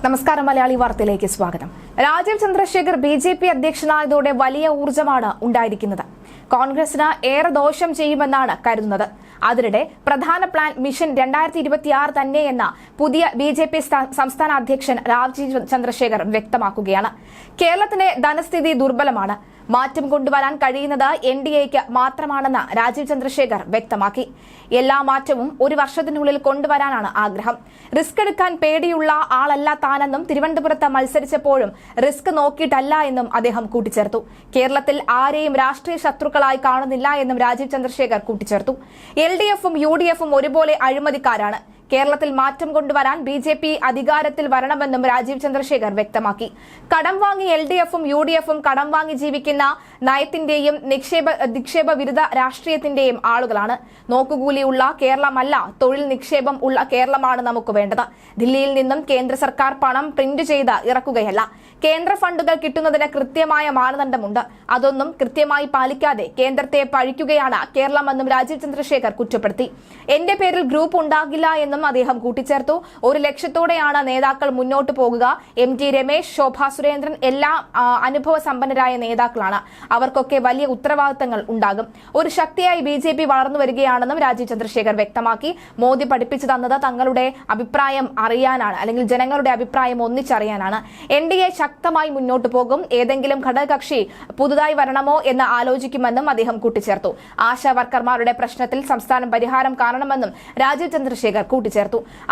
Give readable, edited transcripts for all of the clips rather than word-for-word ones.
നമസ്കാരം. മലയാളി വാർത്തയിലേക്ക് സ്വാഗതം. രാജീവ് ചന്ദ്രശേഖർ ബിജെപി അധ്യക്ഷനായതോടെ വലിയ ഊർജ്ജമാണ് ഉണ്ടായിരിക്കുന്നത്. കോൺഗ്രസിന് ഏറെ ദോഷം ചെയ്യുമെന്നാണ് കരുതുന്നത്. അതിനിടെ പ്രധാന പ്ലാൻ മിഷൻ 2026 തന്നെയെന്ന പുതിയ ബിജെപി സംസ്ഥാന അധ്യക്ഷൻ രാജീവ് ചന്ദ്രശേഖർ വ്യക്തമാക്കുകയാണ്. കേരളത്തിന്റെ ധനസ്ഥിതി ദുർബലമാണ്. മാറ്റം കൊണ്ടുവരാൻ കഴിയുന്നത് NDAക്ക് മാത്രമാണെന്ന് രാജീവ് ചന്ദ്രശേഖർ വ്യക്തമാക്കി. എല്ലാ മാറ്റവും ഒരു വർഷത്തിനുള്ളിൽ കൊണ്ടുവരാനാണ് ആഗ്രഹം. റിസ്ക് എടുക്കാൻ പേടിയുള്ള ആളല്ല താനെന്നും തിരുവനന്തപുരത്ത് മത്സരിച്ചപ്പോഴും റിസ്ക് നോക്കിയിട്ടല്ല എന്നും അദ്ദേഹം കൂട്ടിച്ചേർത്തു. കേരളത്തിൽ ആരെയും രാഷ്ട്രീയ ശത്രുക്കളായി കാണുന്നില്ല എന്നും രാജീവ് ചന്ദ്രശേഖർ കൂട്ടിച്ചേർത്തു. LDFും UDFും ഒരുപോലെ അഴിമതിക്കാരാണ്. കേരളത്തിൽ മാറ്റം കൊണ്ടുവരാൻ BJP അധികാരത്തിൽ വരണമെന്നും രാജീവ് ചന്ദ്രശേഖർ വ്യക്തമാക്കി. കടം വാങ്ങി LDFും UDFും കടം വാങ്ങി ജീവിക്കുന്ന നയത്തിന്റെയും നിക്ഷേപ വിരുദ്ധ രാഷ്ട്രീയത്തിന്റെയും ആളുകളാണ്. നോക്കുകൂലിയുള്ള കേരളമല്ല, തൊഴിൽ നിക്ഷേപം ഉള്ള കേരളമാണ് നമുക്ക് വേണ്ടത്. ദില്ലിയിൽ നിന്നും കേന്ദ്ര സർക്കാർ പണം പ്രിന്റ് ചെയ്ത് ഇറക്കുകയല്ല. കേന്ദ്ര ഫണ്ടുകൾ കിട്ടുന്നതിന് കൃത്യമായ മാനദണ്ഡമുണ്ട്. അതൊന്നും കൃത്യമായി പാലിക്കാതെ കേന്ദ്രത്തെ പഴിക്കുകയാണ് കേരളമെന്നും രാജീവ് ചന്ദ്രശേഖർ കുറ്റപ്പെടുത്തി. എന്റെ പേരിൽ ഗ്രൂപ്പ് ഉണ്ടാകില്ല എന്നും അദ്ദേഹം കൂട്ടിച്ചേർത്തു. ഒരു ലക്ഷ്യത്തോടെയാണ് നേതാക്കൾ മുന്നോട്ട് പോകുക. MT രമേശ്, ശോഭാ സുരേന്ദ്രൻ എല്ലാം അനുഭവ സമ്പന്നരായ നേതാക്കളാണ്. അവർക്കൊക്കെ വലിയ ഉത്തരവാദിത്തങ്ങൾ ഉണ്ടാകും. ഒരു ശക്തിയായി BJP വളർന്നു വരികയാണെന്നും രാജീവ് ചന്ദ്രശേഖർ വ്യക്തമാക്കി. മോദി പഠിപ്പിച്ചു തന്നത് തങ്ങളുടെ അഭിപ്രായം അറിയാനാണ്, അല്ലെങ്കിൽ ജനങ്ങളുടെ അഭിപ്രായം ഒന്നിച്ചറിയാനാണ്. NDA ശക്തമായി മുന്നോട്ട് പോകും. ഏതെങ്കിലും ഘടകകക്ഷി പുതുതായി വരണമോ എന്ന് ആലോചിക്കുമെന്നും അദ്ദേഹം കൂട്ടിച്ചേർത്തു. ആശാ വർക്കർമാരുടെ പ്രശ്നത്തിൽ സംസ്ഥാനം പരിഹാരം കാണണമെന്നും രാജീവ് ചന്ദ്രശേഖർ കൂട്ടിച്ചേർത്തു.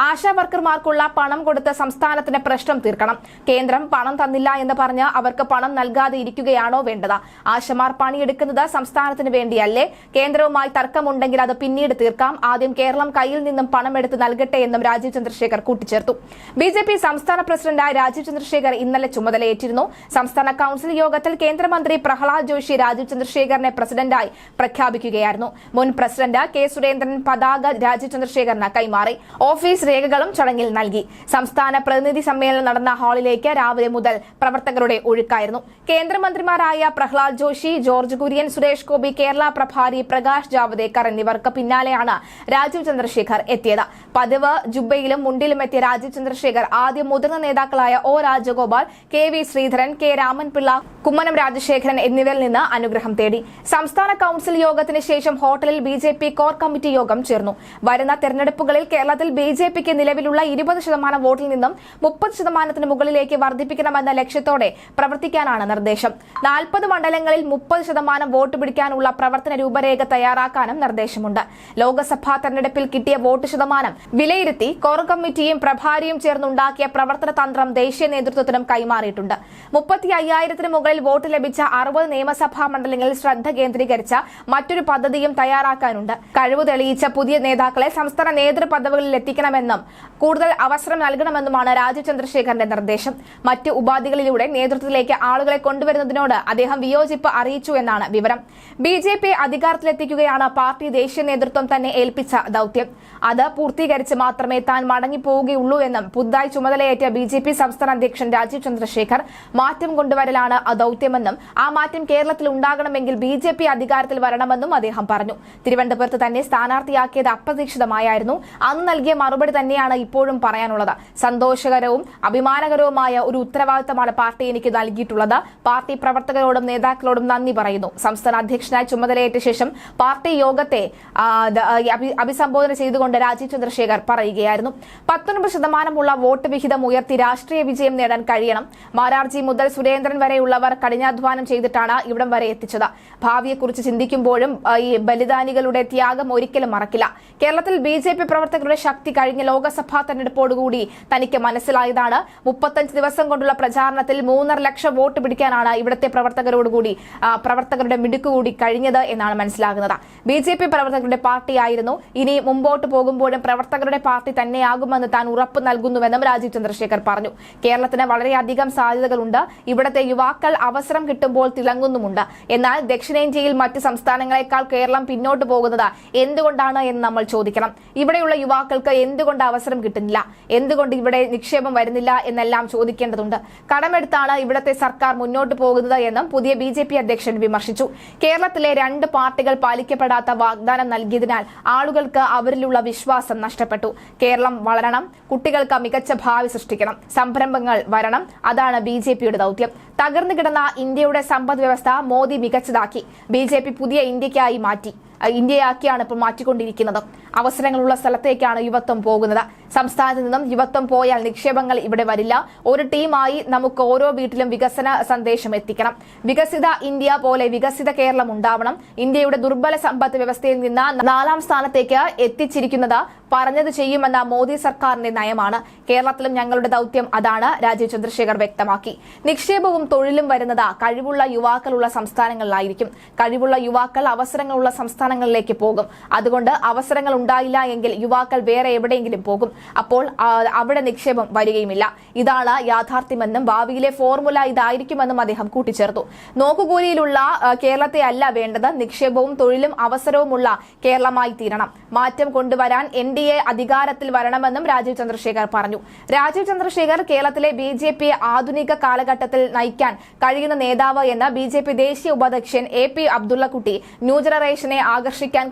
ആശാ വർക്കർമാർക്കുള്ള പണം കൊടുത്ത് സംസ്ഥാനത്തിന്റെ പ്രശ്നം തീർക്കണം. കേന്ദ്രം പണം തന്നില്ല എന്ന് പറഞ്ഞ് അവർക്ക് പണം നൽകാതെ ഇരിക്കുകയാണോ വേണ്ടത്? ആശമാർ പണിയെടുക്കുന്നത് സംസ്ഥാനത്തിന് വേണ്ടിയല്ലേ? കേന്ദ്രവുമായി തർക്കമുണ്ടെങ്കിൽ അത് പിന്നീട് തീർക്കാം. ആദ്യം കേരളം കയ്യിൽ നിന്നും പണം എടുത്ത് നൽകട്ടെ എന്നും രാജീവ് ചന്ദ്രശേഖർ കൂട്ടിച്ചേർത്തു. BJP സംസ്ഥാന പ്രസിഡന്റായ രാജീവ് ചന്ദ്രശേഖർ ഇന്നലെ ചുമതലയേറ്റിരുന്നു. സംസ്ഥാന കൌൺസിൽ യോഗത്തിൽ കേന്ദ്രമന്ത്രി പ്രഹ്ലാദ് ജോഷി രാജീവ് ചന്ദ്രശേഖറിനെ പ്രസിഡന്റായി പ്രഖ്യാപിക്കുകയായിരുന്നു. മുൻ പ്രസിഡന്റ് K സുരേന്ദ്രൻ പതാക രാജീവ് ചന്ദ്രശേഖറിന് കൈമാറി. ഓഫീസ് രേഖകളും ചടങ്ങിൽ നൽകി. സംസ്ഥാന പ്രതിനിധി സമ്മേളനം നടന്ന ഹാളിലേക്ക് രാവിലെ മുതൽ പ്രവർത്തകരുടെ ഒഴുക്കായിരുന്നു. കേന്ദ്രമന്ത്രിമാരായ പ്രഹ്ലാദ് ജോഷി, ജോർജ് കുര്യൻ, സുരേഷ് ഗോപി, കേരള പ്രഭാരി പ്രകാശ് ജാവദേക്കർ എന്നിവർക്ക് പിന്നാലെയാണ് രാജീവ് ചന്ദ്രശേഖർ എത്തിയത്. പതിവ് ജുബയിലും മുണ്ടിലും എത്തിയ രാജീവ് ചന്ദ്രശേഖർ ആദ്യം മുതിർന്ന നേതാക്കളായ O Rajagopal, KV Sreedharan, K Raman Pillai, Kummanam Rajasekharan എന്നിവരിൽ നിന്ന് അനുഗ്രഹം തേടി. സംസ്ഥാന കൌൺസിൽ യോഗത്തിന് ശേഷം ഹോട്ടലിൽ BJP കോർ കമ്മിറ്റി യോഗം ചേർന്നു. വരുന്ന തെരഞ്ഞെടുപ്പുകളിൽ കേരളത്തിൽ BJPക്ക് നിലവിലുള്ള 20% വോട്ടിൽ നിന്നും 30% മുകളിലേക്ക് വർദ്ധിപ്പിക്കണമെന്ന ലക്ഷ്യത്തോടെ പ്രവർത്തിക്കാനാണ് നിർദ്ദേശം. 40 മണ്ഡലങ്ങളിൽ 30% വോട്ട് പിടിക്കാനുള്ള പ്രവർത്തന രൂപരേഖ തയ്യാറാക്കാനും നിർദ്ദേശമുണ്ട്. ലോക്സഭാ തെരഞ്ഞെടുപ്പിൽ കിട്ടിയ വോട്ട് ശതമാനം വിലയിരുത്തി കോർ കമ്മിറ്റിയും പ്രഭാരിയും ചേർന്നുണ്ടാക്കിയ പ്രവർത്തന തന്ത്രം ദേശീയ നേതൃത്വത്തിനും കൈമാറിയിട്ടുണ്ട്. 35,000 മുകളിൽ വോട്ട് ലഭിച്ച 60 നിയമസഭാ മണ്ഡലങ്ങളിൽ ശ്രദ്ധ കേന്ദ്രീകരിച്ച മറ്റൊരു പദ്ധതിയും തയ്യാറാക്കാനുണ്ട്. കഴിവ് തെളിയിച്ച പുതിയ നേതാക്കളെ സംസ്ഥാന നേതൃപദവികളിൽ എത്തിക്കണമെന്നും കൂടുതൽ അവസരം നൽകണമെന്നുമാണ് രാജീവ് ചന്ദ്രശേഖറിന്റെ നിർദ്ദേശം. മറ്റ് ഉപാധികളിലൂടെ നേതൃത്വത്തിലേക്ക് ആളുകളെ കൊണ്ടുവരുന്നതിനോട് അദ്ദേഹം വിയോജിപ്പ് അറിയിച്ചു എന്നാണ് വിവരം. BJP അധികാരത്തിലെത്തിക്കുകയാണ് പാർട്ടി ദേശീയ നേതൃത്വം തന്നെ ഏൽപ്പിച്ച ദൌത്യം. അത് പൂർത്തീകരിച്ച് മാത്രമേ താൻ മടങ്ങിപ്പോവുകയുള്ളൂ എന്നും പുതുതായി ചുമതലയേറ്റ BJP സംസ്ഥാന അധ്യക്ഷൻ രാജീവ് ചന്ദ്രശേഖർ മാറ്റം കൊണ്ടുവരലാണ് ദൌത്യമെന്നും ആ മാറ്റം കേരളത്തിൽ ഉണ്ടാകണമെങ്കിൽ BJP അധികാരത്തിൽ വരണമെന്നും അദ്ദേഹം പറഞ്ഞു. തിരുവനന്തപുരത്ത് തന്നെ സ്ഥാനാർത്ഥിയാക്കിയത് അപ്രതീക്ഷിതമായിരുന്നു. അന്ന് നൽകിയ മറുപടി തന്നെയാണ് ഇപ്പോഴും പറയാനുള്ളത്. സന്തോഷകരവും അഭിമാനകരവുമായ ഒരു ഉത്തരവാദിത്തമാണ് പാർട്ടി എനിക്ക് നൽകിയിട്ടുള്ളത്. പാർട്ടി പ്രവർത്തകരോടും നേതാക്കളോടും നന്ദി പറയുന്നു. സംസ്ഥാന അധ്യക്ഷനായി ചുമതലയേറ്റ ശേഷം പാർട്ടി യോഗത്തെ അഭിസംബോധന ചെയ്തുകൊണ്ട് രാജീവ് ചന്ദ്രശേഖർ പറയുകയായിരുന്നു. 19% വോട്ട് വിഹിതം ഉയർത്തി രാഷ്ട്രീയ വിജയം നേടാൻ കഴിയണം. മാരാർജി മുതൽ സുരേന്ദ്രൻ വരെയുള്ളവർ കഠിനാധ്വാനം ചെയ്തിട്ടാണ് ഇവിടം വരെ എത്തിച്ചത്. ഭാവിയെക്കുറിച്ച് ചിന്തിക്കുമ്പോഴും ഈ ബലിദാനികളുടെ ത്യാഗം ഒരിക്കലും മറക്കില്ല. കേരളത്തിൽ BJP പ്രവർത്തകരുടെ ശക്തി കഴിഞ്ഞ ലോക്സഭാ തെരഞ്ഞെടുപ്പോടുകൂടി തനിക്ക് മനസ്സിലായതാണ്. 35 ദിവസം കൊണ്ടുള്ള പ്രചാരണത്തിൽ 3.5 ലക്ഷം വോട്ട് പിടിക്കാനാണ് ഇവിടുത്തെ പ്രവർത്തകരുടെ മിടുക്കുകൂടി കഴിഞ്ഞത് എന്നാണ് മനസ്സിലാകുന്നത്. BJP പ്രവർത്തകരുടെ പാർട്ടിയായിരുന്നു. ഇനി മുമ്പോട്ട് പോകുമ്പോഴും പ്രവർത്തകരുടെ പാർട്ടി തന്നെയാകുമെന്ന് താൻ ഉറപ്പ് നൽകുന്നുവെന്നും രാജീവ് ചന്ദ്രശേഖർ പറഞ്ഞു. കേരളത്തിന് വളരെയധികം സാധ്യതകളുണ്ട്. ഇവിടുത്തെ യുവാക്കൾ അവസരം കിട്ടുമ്പോൾ തിളങ്ങുന്നുമുണ്ട്. എന്നാൽ ദക്ഷിണേന്ത്യയിൽ മറ്റ് സംസ്ഥാനങ്ങളെക്കാൾ കേരളം പിന്നോട്ട് പോകുന്നത് എന്തുകൊണ്ടാണ് എന്ന് നമ്മൾ ചോദിക്കണം. ഇവിടെയുള്ള യുവാക്കൾക്ക് എന്തുകൊണ്ട് അവസരം കിട്ടുന്നില്ല, എന്തുകൊണ്ട് ഇവിടെ നിക്ഷേപം വരുന്നില്ല എന്നെല്ലാം ചോദിക്കേണ്ടതുണ്ട്. കടമെടുത്താണ് ഇവിടത്തെ സർക്കാർ മുന്നോട്ട് പോകുന്നത് എന്നും പുതിയ BJP അധ്യക്ഷൻ വിമർശിച്ചു. കേരളത്തിലെ 2 പാർട്ടികൾ പാലിക്കപ്പെടാത്ത വാഗ്ദാനം നൽകിയതിനാൽ ആളുകൾക്ക് അവരിലുള്ള വിശ്വാസം നഷ്ടപ്പെട്ടു. കേരളം വളരണം, കുട്ടികൾക്ക് മികച്ച ഭാവി സൃഷ്ടിക്കണം, സംരംഭങ്ങൾ വരണം, അതാണ് BJPയുടെ ദൗത്യം. തകർന്നു കിടന്ന ഇന്ത്യയുടെ സമ്പദ് വ്യവസ്ഥ മോദി മികച്ചതാക്കി. BJP പുതിയ ഇന്ത്യയാക്കിയാണ് ഇപ്പോൾ മാറ്റിക്കൊണ്ടിരിക്കുന്നത്. അവസരങ്ങളുള്ള സ്ഥലത്തേക്കാണ് യുവത്വം പോകുന്നത്. സംസ്ഥാനത്ത് നിന്നും യുവത്വം പോയാൽ നിക്ഷേപങ്ങൾ ഇവിടെ വരില്ല. ഒരു ടീമായി നമുക്ക് ഓരോ വീട്ടിലും വികസന സന്ദേശം എത്തിക്കണം. വികസിത ഇന്ത്യ പോലെ വികസിത കേരളം ഉണ്ടാവണം. ഇന്ത്യയുടെ ദുർബല സമ്പദ് വ്യവസ്ഥയിൽ നിന്ന് 4ാം സ്ഥാനത്തേക്ക് എത്തിച്ചിരിക്കുന്നത് പറഞ്ഞത് ചെയ്യുമെന്ന മോദി സർക്കാരിന്റെ നയമാണ്. കേരളത്തിലും ഞങ്ങളുടെ ദൗത്യം അതാണ്, രാജീവ് ചന്ദ്രശേഖർ വ്യക്തമാക്കി. നിക്ഷേപവും തൊഴിലും വരുന്നത് കഴിവുള്ള യുവാക്കളുള്ള സംസ്ഥാനങ്ങളിലായിരിക്കും. കഴിവുള്ള യുവാക്കൾ അവസരങ്ങളുള്ള സംസ്ഥാനങ്ങളിലേക്ക് പോകും. അതുകൊണ്ട് അവസരങ്ങൾ ഉണ്ടായില്ല എങ്കിൽ യുവാക്കൾ വേറെ എവിടെയെങ്കിലും പോകും. അപ്പോൾ അവിടെ നിക്ഷേപം വരികയുമില്ല. ഇതാണ് യാഥാർത്ഥ്യമെന്നും ഭാവിയിലെ ഫോർമുല ഇതായിരിക്കുമെന്നും അദ്ദേഹം കൂട്ടിച്ചേർത്തു. നോക്കുകൂലിയിലുള്ള കേരളത്തെ അല്ല വേണ്ടത്, നിക്ഷേപവും തൊഴിലും അവസരവുമുള്ള കേരളമായി തീരണം. മാറ്റം കൊണ്ടുവരാൻ NDA അധികാരത്തിൽ വരണമെന്നും രാജീവ് ചന്ദ്രശേഖർ പറഞ്ഞു. രാജീവ് ചന്ദ്രശേഖർ കേരളത്തിലെ BJP ആധുനിക കാലഘട്ടത്തിൽ നയിക്കാൻ കഴിയുന്ന നേതാവ് എന്ന് BJP ദേശീയ ഉപാധ്യക്ഷൻ AP അബ്ദുള്ളക്കുട്ടി ന്യൂ ജനറേഷനെ ആകർഷിക്കാൻ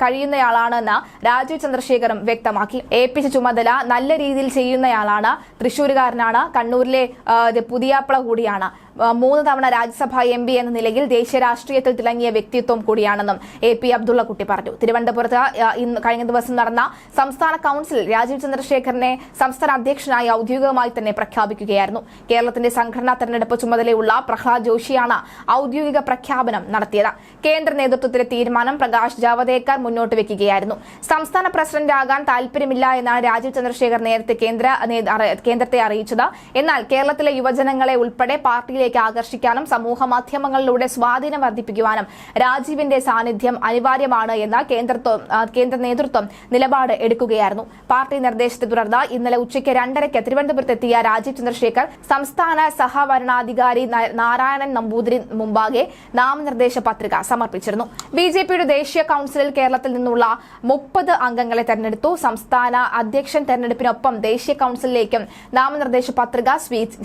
കഴിയുന്നയാളാണെന്ന് രാജീവ് ചന്ദ്രശേഖറും വ്യക്തമാക്കി. AP ചുമതല നല്ല രീതിയിൽ ചെയ്യുന്നയാളാണ്. തൃശൂരുകാരനാണ്, കണ്ണൂരിലെ പുതിയാപ്പള കൂടിയാണ്. 3 തവണ രാജ്യസഭാ MP എന്ന നിലയിൽ ദേശീയ രാഷ്ട്രീയത്തിൽ തിളങ്ങിയ വ്യക്തിത്വം കൂടിയാണെന്നും AP അബ്ദുള്ളക്കുട്ടി പറഞ്ഞു. തിരുവനന്തപുരത്ത് കഴിഞ്ഞ ദിവസം നടന്ന സംസ്ഥാന കൌൺസിൽ രാജീവ് ചന്ദ്രശേഖറിനെ സംസ്ഥാന അധ്യക്ഷനായി ഔദ്യോഗികമായി തന്നെ പ്രഖ്യാപിക്കുകയായിരുന്നു. കേരളത്തിന്റെ സംഘടനാ തെരഞ്ഞെടുപ്പ് ചുമതലയുള്ള പ്രഹ്ലാദ് ജോഷിയാണ് ഔദ്യോഗിക പ്രഖ്യാപനം നടത്തിയത്. കേന്ദ്ര നേതൃത്വത്തിലെ തീരുമാനം പ്രകാശ് ജാവദേക്കർ മുന്നോട്ട് വെക്കുകയായിരുന്നു. സംസ്ഥാന പ്രസിഡന്റ് ആകാൻ താൽപര്യമില്ല എന്നാണ് രാജീവ് ചന്ദ്രശേഖർ നേരത്തെ കേന്ദ്രത്തെ അറിയിച്ചത്. എന്നാൽ കേരളത്തിലെ യുവജനങ്ങളെ ഉൾപ്പെടെ പാർട്ടിയിലേക്ക് ആകർഷിക്കാനും സമൂഹ മാധ്യമങ്ങളിലൂടെ സ്വാധീനം വർദ്ധിപ്പിക്കുവാനും രാജീവിന്റെ സാന്നിധ്യം അനിവാര്യമാണ് എന്ന കേന്ദ്ര നേതൃത്വം നിലപാട് എടുക്കുകയായിരുന്നു. പാർട്ടി നിർദ്ദേശത്തെ തുടർന്ന് ഇന്നലെ ഉച്ചയ്ക്ക് 2:30 തിരുവനന്തപുരത്തെത്തിയ രാജീവ് ചന്ദ്രശേഖർ സംസ്ഥാന സഹവരണാധികാരി നാരായണൻ നമ്പൂതിരി മുമ്പാകെ നാമനിർദ്ദേശ പത്രിക സമർപ്പിച്ചിരുന്നു. BJPയുടെ ദേശീയ കൌൺസിലിൽ കേരളത്തിൽ നിന്നുള്ള 30 അംഗങ്ങളെ തെരഞ്ഞെടുത്തു. സംസ്ഥാന അധ്യക്ഷൻ തെരഞ്ഞെടുപ്പിനൊപ്പം ദേശീയ കൌൺസിലിലേക്കും നാമനിർദ്ദേശ പത്രിക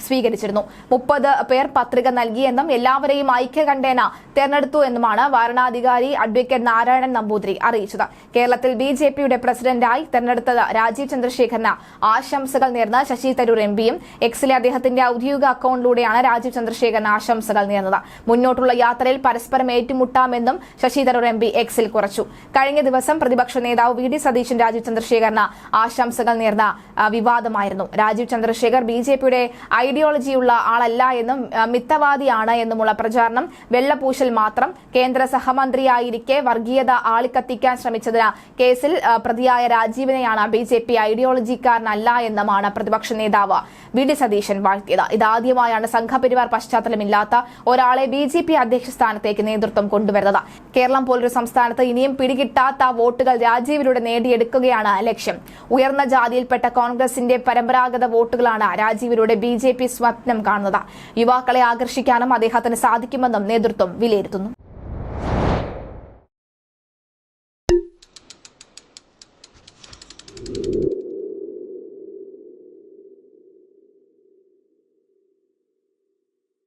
സ്വീകരിച്ചിരുന്നു. 30 പേർ പത്രിക നൽകിയെന്നും എല്ലാവരെയും ഐക്യകണ്ഠേന തെരഞ്ഞെടുത്തു എന്നുമാണ് വരണാധികാരി അഡ്വക്കേറ്റ് നാരായണൻ നമ്പൂതിരി അറിയിച്ചത്. കേരളത്തിൽ BJPയുടെ പ്രസിഡന്റായി തെരഞ്ഞെടുത്തത് രാജീവ് ചന്ദ്രശേഖറിന് ആശംസകൾ നേർന്ന് ശശി തരൂർ MPയും എക്സിലെ അദ്ദേഹത്തിന്റെ ഔദ്യോഗിക അക്കൌണ്ടിലൂടെയാണ് രാജീവ് ചന്ദ്രശേഖറിന് ആശംസകൾ നേർന്നത്. മുന്നോട്ടുള്ള യാത്രയിൽ പരസ്പരം ഏറ്റുമുട്ടാമെന്നും ശശി തരൂർ MP എക്സിൽ കുറിച്ചു. കഴിഞ്ഞ ദിവസം പ്രതിപക്ഷ നേതാവ് VD സതീശൻ രാജീവ് ചന്ദ്രശേഖറിന് ആശംസകൾ നേർന്ന വിവാദമായിരുന്നു. രാജീവ് ചന്ദ്രശേഖർ BJPയുടെ ഐഡിയോളജിയുള്ള ആളല്ല എന്നും മിത്തവാദിയാണ് എന്നുമുള്ള പ്രചാരണം വെള്ളപൂശൽ മാത്രം. കേന്ദ്ര സഹമന്ത്രിയായിരിക്കെ വർഗീയത ആളിക്കത്തിക്കാൻ ശ്രമിച്ചതിന് കേസിൽ പ്രതിയായ രാജീവിനെയാണ് BJP ഐഡിയോളജിക്കാരനല്ല എന്നുമാണ് പ്രതിപക്ഷ നേതാവ് VD സതീശൻ വാഴ്ത്തിയത്. ഇതാദ്യമായാണ് സംഘപരിവാർ പശ്ചാത്തലമില്ലാത്ത ഒരാളെ BJP അധ്യക്ഷ സ്ഥാനത്തേക്ക് നേതൃത്വം കൊണ്ടുവരുന്നത്. കേരളം പോലൊരു സംസ്ഥാനത്ത് ഇനിയും പിടികിട്ടാത്ത വോട്ടുകൾ രാജീവിലൂടെ നേടിയെടുക്കുകയാണ് ലക്ഷ്യം. ഉയർന്ന ജാതിയിൽപ്പെട്ട കോൺഗ്രസിന്റെ പരമ്പരാഗത വോട്ടുകളാണ് രാജീവിലൂടെ BJP സ്വപ്നം കാണുന്നത്. യുവാക്കളെ ആകർഷിക്കാനും അദ്ദേഹത്തിന് സാധിക്കുമെന്നും നേതൃത്വം വിലയിരുത്തുന്നു.